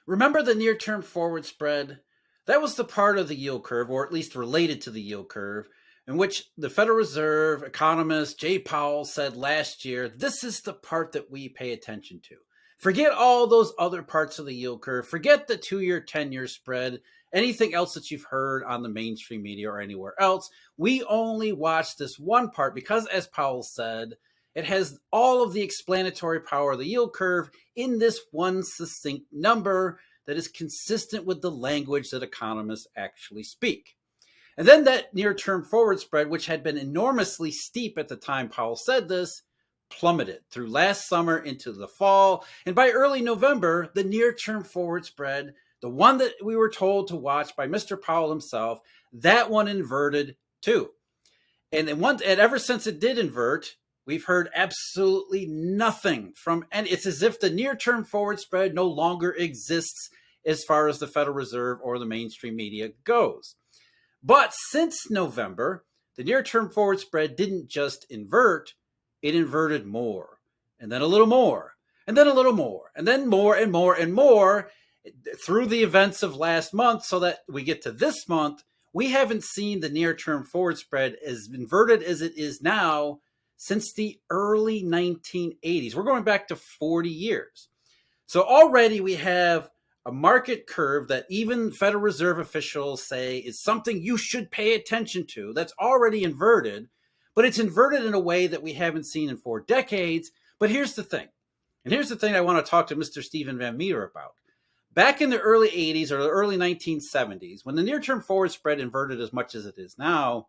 Remember the near-term forward spread? That was the part of the yield curve, or at least related to the yield curve, in which the Federal Reserve economist Jay Powell said last year, this is the part that we pay attention to. Forget all those other parts of the yield curve. Forget the 2-year, 10-year spread, anything else that you've heard on the mainstream media or anywhere else. We only watch this one part because, as Powell said, it has all of the explanatory power of the yield curve in this one succinct number that is consistent with the language that economists actually speak. And then that near-term forward spread, which had been enormously steep at the time Powell said this, plummeted through last summer into the fall. And by early November, the near-term forward spread, the one that we were told to watch by Mr. Powell himself, that one inverted too. And ever since it did invert, we've heard absolutely nothing from, and it's as if the near-term forward spread no longer exists as far as the Federal Reserve or the mainstream media goes. But since November, the near-term forward spread didn't just invert, it inverted more, and then a little more, and then a little more, and then more and more and more through the events of last month, so that we get to this month, we haven't seen the near-term forward spread as inverted as it is now since the early 1980s. We're going back to 40 years. So already we have a market curve that even Federal Reserve officials say is something you should pay attention to. That's already inverted, but it's inverted in a way that we haven't seen in 4 decades. But here's the thing. And here's the thing I want to talk to Mr. Stephen Van Metre about. Back in the early 80s or the early 1970s, when the near-term forward spread inverted as much as it is now,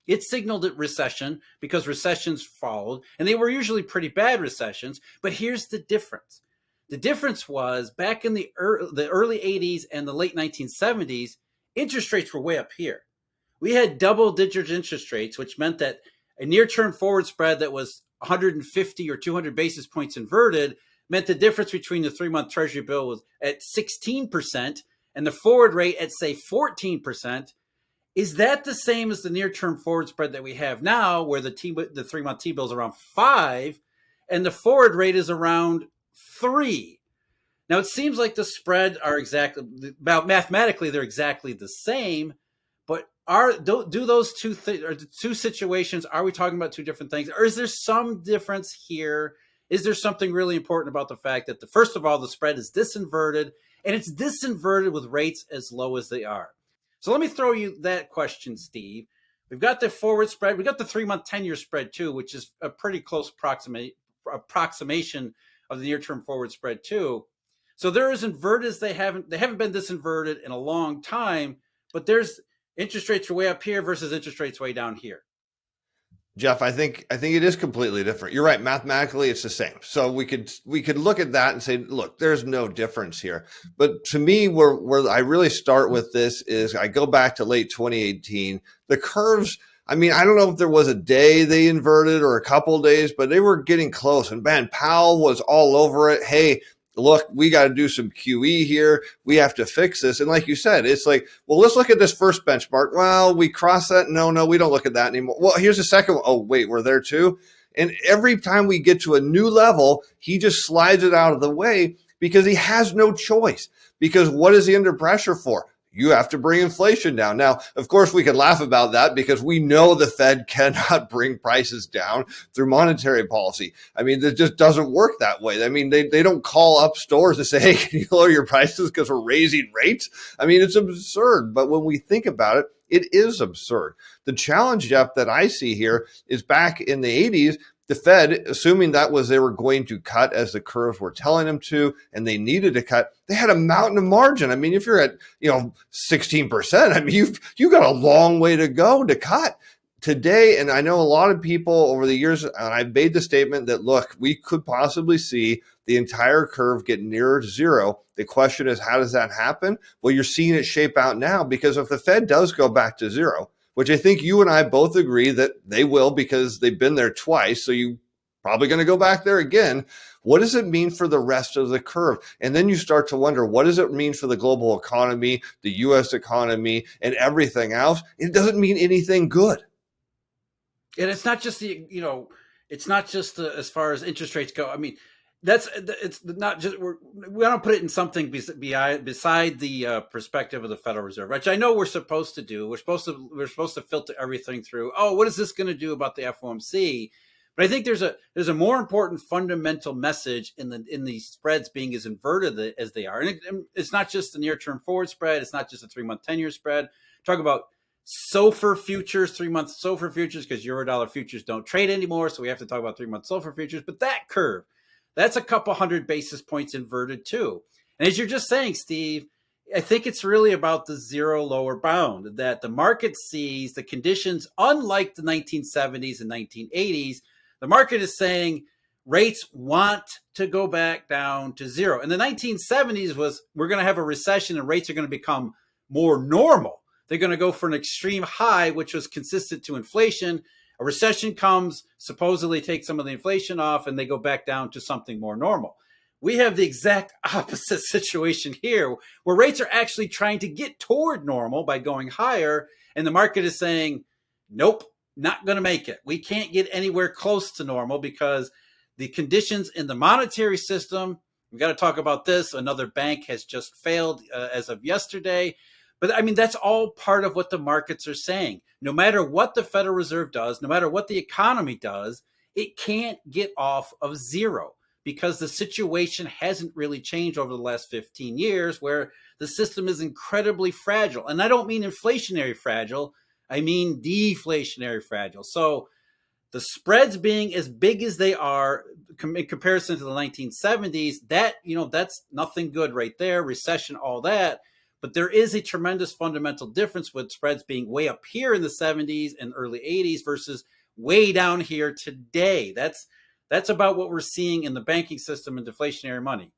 it signaled a recession because recessions followed, and they were usually pretty bad recessions. But here's the difference. The difference was back in the early 80s and the late 1970s, interest rates were way up here. We had double-digit interest rates, which meant that a near-term forward spread that was 150 or 200 basis points inverted meant the difference between the 3-month Treasury bill was at 16% and the forward rate at, say, 14%. Is that the same as the near-term forward spread that we have now, where the 3-month T-bill is around 5 and the forward rate is around 3? Now, it seems like the spread are mathematically, they're exactly the same, but do those two situations, are we talking about two different things? Or is there some difference here? Is there something really important about the fact that, first of all, the spread is disinverted, and it's disinverted with rates as low as they are? So let me throw you that question, Steve. We've got the forward spread. We've got the 3-month 10-year spread, too, which is a pretty close approximation of the near-term forward spread, too. So they're as inverted as they haven't been disinverted in a long time, but there's interest rates are way up here versus interest rates way down here. Jeff, I think it is completely different. You're right. Mathematically, it's the same. So we could look at that and say, look, there's no difference here. But to me, where I really start with this is I go back to late 2018. The curves, I mean, I don't know if there was a day they inverted or a couple of days, but they were getting close. And man, Powell was all over it. Hey, look, we got to do some QE here. We have to fix this. And like you said, it's like, well, let's look at this first benchmark. Well, we cross that. No, we don't look at that anymore. Well, here's the second one. Oh, wait, we're there too. And every time we get to a new level, he just slides it out of the way because he has no choice. Because what is he under pressure for? You have to bring inflation down. Now, of course, we can laugh about that because we know the Fed cannot bring prices down through monetary policy. I mean, it just doesn't work that way. I mean, they don't call up stores to say, hey, can you lower your prices because we're raising rates? I mean, it's absurd. But when we think about it, it is absurd. The challenge, Jeff, that I see here is back in the 80s, the Fed, assuming that was they were going to cut as the curves were telling them to, and they needed to cut, they had a mountain of margin. I mean, if you're at 16%, I mean, you've got a long way to go to cut. Today, and I know a lot of people over the years, and I've made the statement that, look, we could possibly see the entire curve get nearer to zero. The question is, how does that happen? Well, you're seeing it shape out now because if the Fed does go back to zero, which I think you and I both agree that they will because they've been there twice. So you're probably going to go back there again. What does it mean for the rest of the curve? And then you start to wonder, what does it mean for the global economy, the U.S. economy, and everything else? It doesn't mean anything good. And it's not just as far as interest rates go. I mean, That's it's not just we don't put it in something beside the perspective of the Federal Reserve, which I know we're supposed to do. We're supposed to filter everything through. Oh, what is this going to do about the FOMC? But I think there's a more important fundamental message in the spreads being as inverted as they are, and it's not just the near term forward spread. It's not just a 3-month 10-year spread. Talk about SOFR futures, 3-month SOFR futures, because Eurodollar futures don't trade anymore, so we have to talk about 3-month SOFR futures. But that curve, that's a couple hundred basis points inverted too. And as you're just saying, Steve, I think it's really about the zero lower bound, that the market sees the conditions, unlike the 1970s and 1980s, the market is saying rates want to go back down to zero. In the 1970s was we're going to have a recession and rates are going to become more normal. They're going to go for an extreme high, which was consistent to inflation. A recession comes, supposedly takes some of the inflation off, and they go back down to something more normal. We have the exact opposite situation here, where rates are actually trying to get toward normal by going higher, and the market is saying, nope, not going to make it. We can't get anywhere close to normal because the conditions in the monetary system, we've got to talk about this. Another bank has just failed as of yesterday. But I mean, that's all part of what the markets are saying. No matter what the Federal Reserve does, no matter what the economy does, it can't get off of zero because the situation hasn't really changed over the last 15 years where the system is incredibly fragile. And I don't mean inflationary fragile, I mean deflationary fragile. So the spreads being as big as they are in comparison to the 1970s, that's nothing good right there. Recession, all that. But there is a tremendous fundamental difference with spreads being way up here in the 70s and early 80s versus way down here today. That's about what we're seeing in the banking system and deflationary money.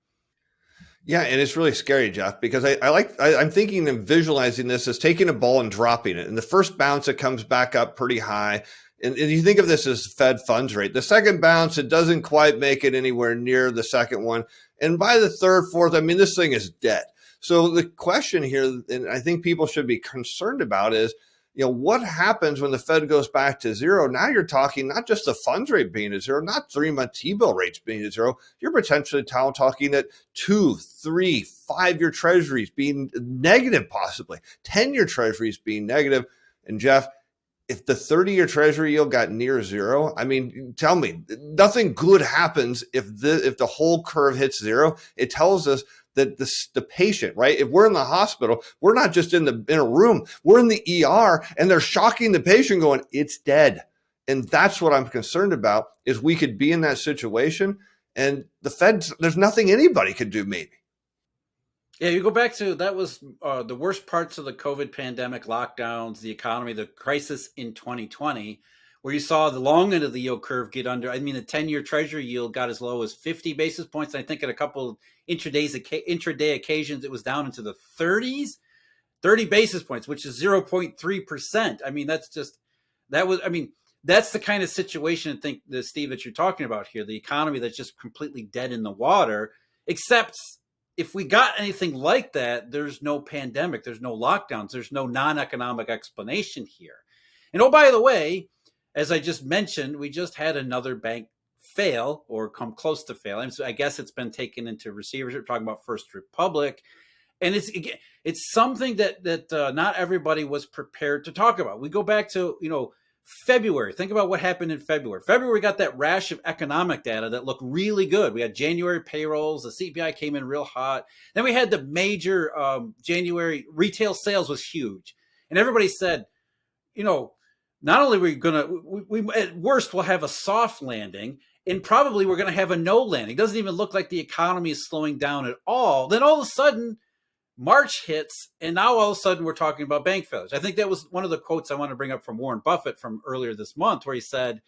Yeah, and it's really scary, Jeff, because I'm thinking and visualizing this as taking a ball and dropping it. And the first bounce, it comes back up pretty high. And you think of this as Fed funds rate. The second bounce, it doesn't quite make it anywhere near the second one. And by the third, fourth, I mean, this thing is dead. So the question here, and I think people should be concerned about is, what happens when the Fed goes back to zero? Now you're talking not just the funds rate being at zero, not 3-month T-bill rates being at zero. You're potentially talking at 2, 3, 5-year treasuries being negative, possibly 10-year treasuries being negative. And Jeff, if the 30-year treasury yield got near zero, I mean, tell me, nothing good happens if the whole curve hits zero. It tells us that the patient, right? If we're in the hospital, we're not just in a room, we're in the ER, and they're shocking the patient going, it's dead. And that's what I'm concerned about, is we could be in that situation, and the Fed, there's nothing anybody could do, maybe. Yeah, you go back to that was the worst parts of the COVID pandemic, lockdowns, the economy, the crisis in 2020, where you saw the long end of the yield curve get under. I mean, the 10-year treasury yield got as low as 50 basis points. And I think at a couple of intraday occasions, it was down into the 30s, 30 basis points, which is 0.3%. I mean, that's the kind of situation I think, Steve, that you're talking about here, the economy that's just completely dead in the water, except if we got anything like that, there's no pandemic, there's no lockdowns, there's no non-economic explanation here. And oh, by the way, as I just mentioned, we just had another bank fail or come close to failing. So I guess it's been taken into receivership. We're talking about First Republic. And it's something that not everybody was prepared to talk about. We go back to, February. Think about what happened in February. February got that rash of economic data that looked really good. We had January payrolls. The CPI came in real hot. Then we had the major January retail sales was huge. And everybody said, not only are we going to, we at worst will have a soft landing, and probably we're going to have a no landing. It doesn't even look like the economy is slowing down at all. Then all of a sudden, March hits, and now all of a sudden we're talking about bank failures. I think that was one of the quotes I want to bring up from Warren Buffett from earlier this month, where he said,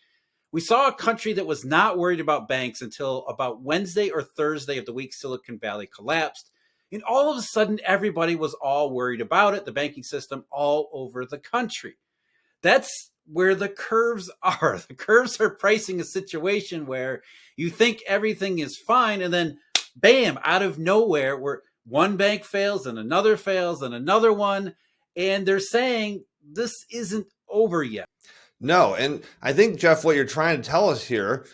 we saw a country that was not worried about banks until about Wednesday or Thursday of the week Silicon Valley collapsed. And all of a sudden, everybody was all worried about it, the banking system all over the country. That's where the curves are. The curves are pricing a situation where you think everything is fine, and then bam, out of nowhere, where one bank fails and another fails and another one. And they're saying this isn't over yet. No. And I think, Jeff, what you're trying to tell us here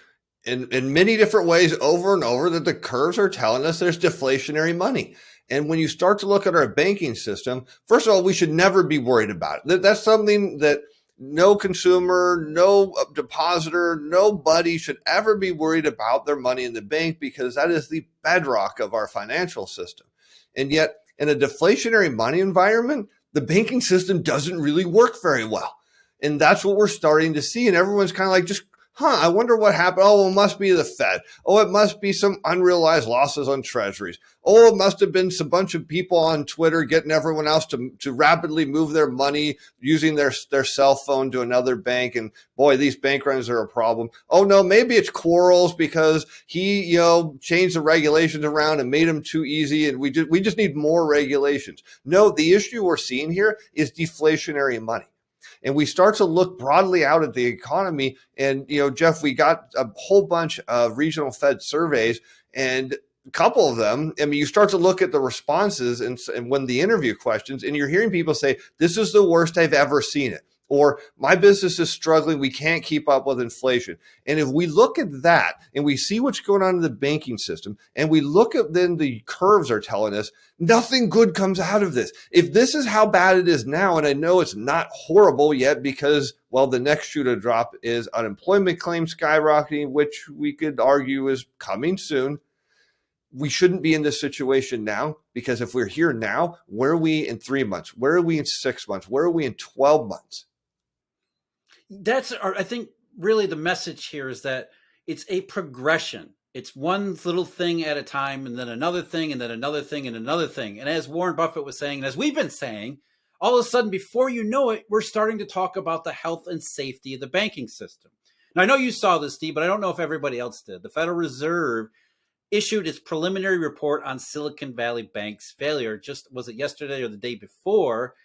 in many different ways over and over that the curves are telling us there's deflationary money. And when you start to look at our banking system, first of all, we should never be worried about it. That's something that no consumer, no depositor, nobody should ever be worried about their money in the bank, because that is the bedrock of our financial system. And yet, in a deflationary money environment, the banking system doesn't really work very well. And that's what we're starting to see. And everyone's kind of like, just, I wonder what happened. Oh, it must be the Fed. Oh, it must be some unrealized losses on treasuries. Oh, it must have been some bunch of people on Twitter getting everyone else to rapidly move their money using their cell phone to another bank. And boy, these bank runs are a problem. Oh no, maybe it's Quarles because he, changed the regulations around and made them too easy. And we just need more regulations. No, the issue we're seeing here is deflationary money. And we start to look broadly out at the economy. And, Jeff, we got a whole bunch of regional Fed surveys, and a couple of them, you start to look at the responses and when the interview questions, and you're hearing people say, this is the worst I've ever seen it. Or my business is struggling. We can't keep up with inflation. And if we look at that and we see what's going on in the banking system, and we look at then the curves are telling us nothing good comes out of this. If this is how bad it is now, and I know it's not horrible yet because, well, the next shoe to drop is unemployment claims skyrocketing, which we could argue is coming soon. We shouldn't be in this situation now, because if we're here now, where are we in 3 months? Where are we in 6 months? Where are we in 12 months? I think really the message here is that it's a progression. It's one little thing at a time, and then another thing, and then another thing, and another thing. And as Warren Buffett was saying, and as we've been saying, all of a sudden, before you know it, we're starting to talk about the health and safety of the banking system. Now, I know you saw this, Steve, but I don't know if everybody else did. The Federal Reserve issued its preliminary report on Silicon Valley Bank's failure. Was it yesterday or the day before?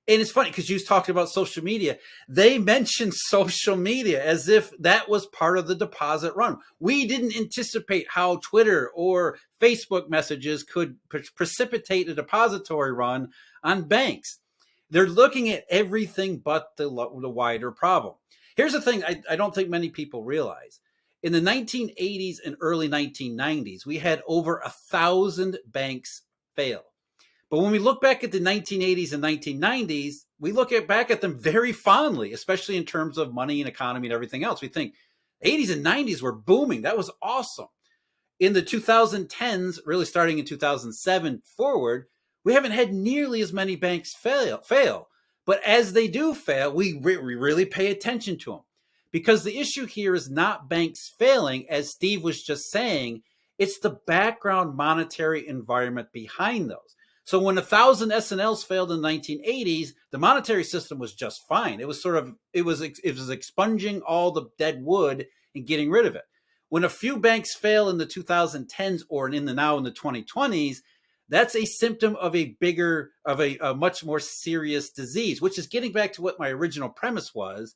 And it's funny because you talked about social media. They mentioned social media as if that was part of the deposit run. We didn't anticipate how Twitter or Facebook messages could precipitate a depository run on banks. They're looking at everything but the wider problem. Here's the thing I don't think many people realize. In the 1980s and early 1990s, we had over 1,000 banks fail. But when we look back at the 1980s and 1990s, we look back at them very fondly, especially in terms of money and economy and everything else. We think 80s and 90s were booming. That was awesome. In the 2010s, really starting in 2007 forward, we haven't had nearly as many banks fail. But as they do fail, we really pay attention to them. Because the issue here is not banks failing, as Steve was just saying, it's the background monetary environment behind those. So when 1,000 S&Ls failed in the 1980s, the monetary system was just fine. It was expunging all the dead wood and getting rid of it. When a few banks fail in the 2010s or in the 2020s, that's a symptom of a much more serious disease, which is getting back to what my original premise was.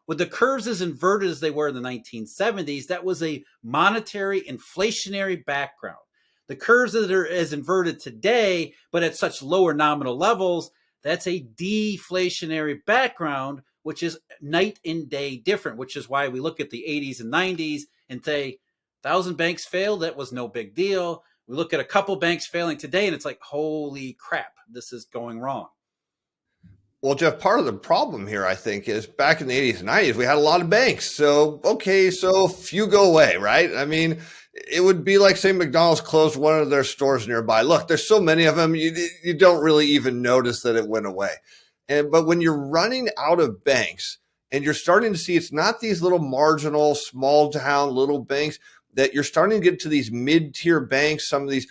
With the curves as inverted as they were in the 1970s, that was a monetary inflationary background. The curves that are as inverted today, but at such lower nominal levels, that's a deflationary background, which is night and day different, which is why we look at the 80s and 90s and say, 1,000 banks failed, that was no big deal. We look at a couple banks failing today and it's like, holy crap, this is going wrong. Well, Jeff, part of the problem here, I think, is back in the 80s and 90s, we had a lot of banks. So a few go away, right? I mean, it would be like, say, McDonald's closed one of their stores nearby. Look, there's so many of them, you don't really even notice that it went away. But when you're running out of banks and you're starting to see it's not these little marginal, small town little banks, that you're starting to get to these mid-tier banks, some of these,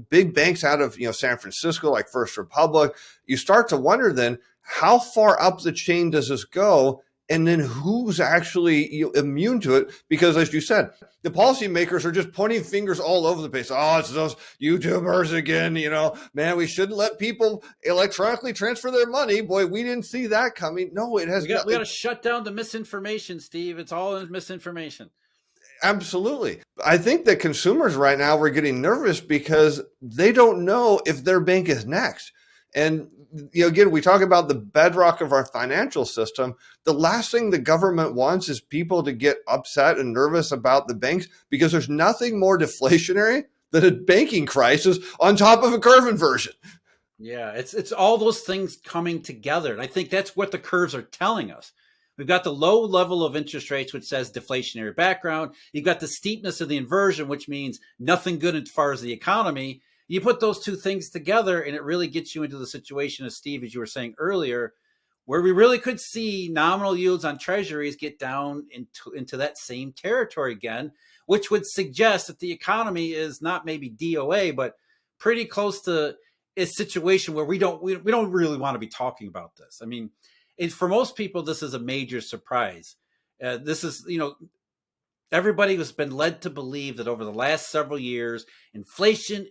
big banks out of, San Francisco, like First Republic, you start to wonder then, how far up the chain does this go? And then who's actually immune to it? Because as you said, the policymakers are just pointing fingers all over the place. Oh, it's those YouTubers again, man, we shouldn't let people electronically transfer their money. Boy, we didn't see that coming. No, it has. We got to shut down the misinformation, Steve. It's all misinformation. Absolutely. I think that consumers right now are getting nervous because they don't know if their bank is next. And again, we talk about the bedrock of our financial system. The last thing the government wants is people to get upset and nervous about the banks, because there's nothing more deflationary than a banking crisis on top of a curve inversion. Yeah, it's all those things coming together. And I think that's what the curves are telling us. We've got the low level of interest rates, which says deflationary background. You've got the steepness of the inversion, which means nothing good as far as the economy. You put those two things together, and it really gets you into the situation, as Steve, as you were saying earlier, where we really could see nominal yields on treasuries get down into that same territory again, which would suggest that the economy is not maybe DOA, but pretty close to a situation where we don't really want to be talking about this. I mean, for most people, this is a major surprise. This is, everybody has been led to believe that over the last several years, inflation.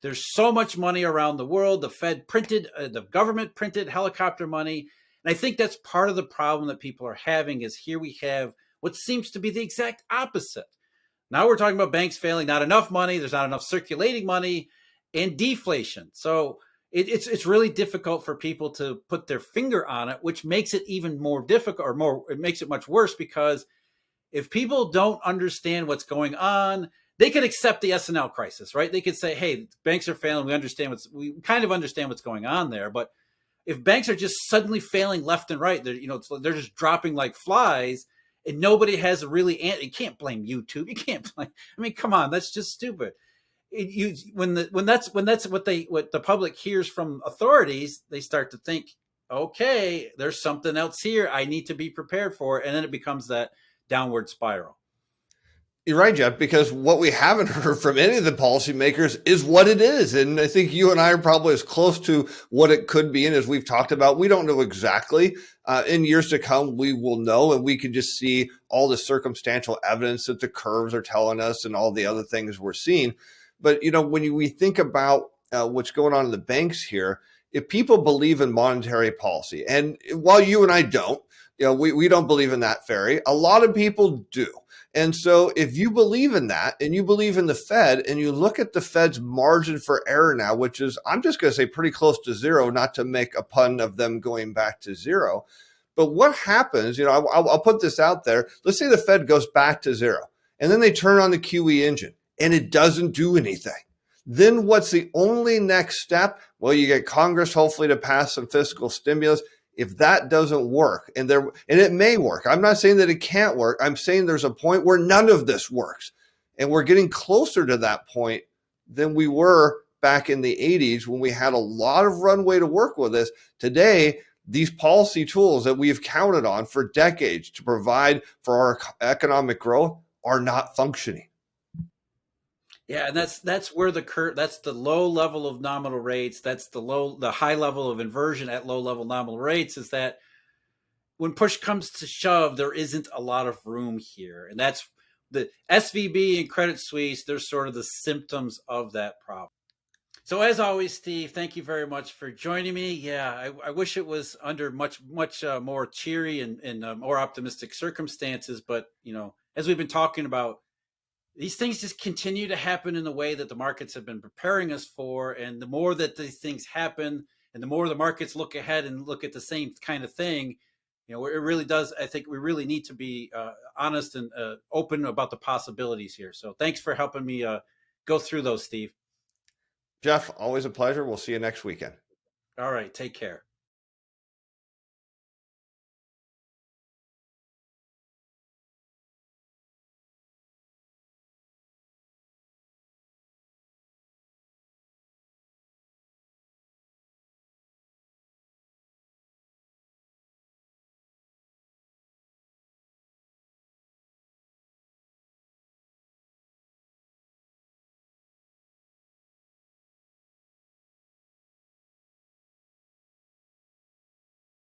There's so much money around the world. The government printed helicopter money. And I think that's part of the problem that people are having is here we have what seems to be the exact opposite. Now we're talking about banks failing, not enough money. There's not enough circulating money and deflation. So it's really difficult for people to put their finger on it, which makes it even more difficult, it makes it much worse, because if people don't understand what's going on, they could accept the S&L crisis, right? They could say, hey, banks are failing. We kind of understand what's going on there. But if banks are just suddenly failing left and right, they're just dropping like flies, and nobody has you can't blame YouTube. You can't blame, I mean, come on, that's just stupid. When that's what the public hears from authorities, they start to think, okay, there's something else here I need to be prepared for, and then it becomes that downward spiral. You're right, Jeff, because what we haven't heard from any of the policymakers is what it is. And I think you and I are probably as close to what it could be. And as we've talked about, we don't know exactly. In years to come, we will know, and we can just see all the circumstantial evidence that the curves are telling us and all the other things we're seeing. But, when we think about what's going on in the banks here, if people believe in monetary policy, and while you and I don't, we don't believe in that fairy, a lot of people do. And so if you believe in that and you believe in the Fed and you look at the Fed's margin for error now, which is, I'm just going to say pretty close to zero, not to make a pun of them going back to zero. But what happens, I'll put this out there. Let's say the Fed goes back to zero and then they turn on the QE engine and it doesn't do anything. Then what's the only next step? Well, you get Congress hopefully to pass some fiscal stimulus. If that doesn't work, and it may work, I'm not saying that it can't work. I'm saying there's a point where none of this works. And we're getting closer to that point than we were back in the 80s when we had a lot of runway to work with this. Today, these policy tools that we've counted on for decades to provide for our economic growth are not functioning. Yeah, and that's where that's the low level of nominal rates. That's the high level of inversion at low level nominal rates, is that when push comes to shove, there isn't a lot of room here. And that's the SVB and Credit Suisse. They're sort of the symptoms of that problem. So as always, Steve, thank you very much for joining me. Yeah, I wish it was under much more cheery and more optimistic circumstances. But, as we've been talking about, these things just continue to happen in the way that the markets have been preparing us for. And the more that these things happen and the more the markets look ahead and look at the same kind of thing, it really does. I think we really need to be honest and open about the possibilities here. So thanks for helping me go through those, Steve. Jeff, always a pleasure. We'll see you next weekend. All right. Take care.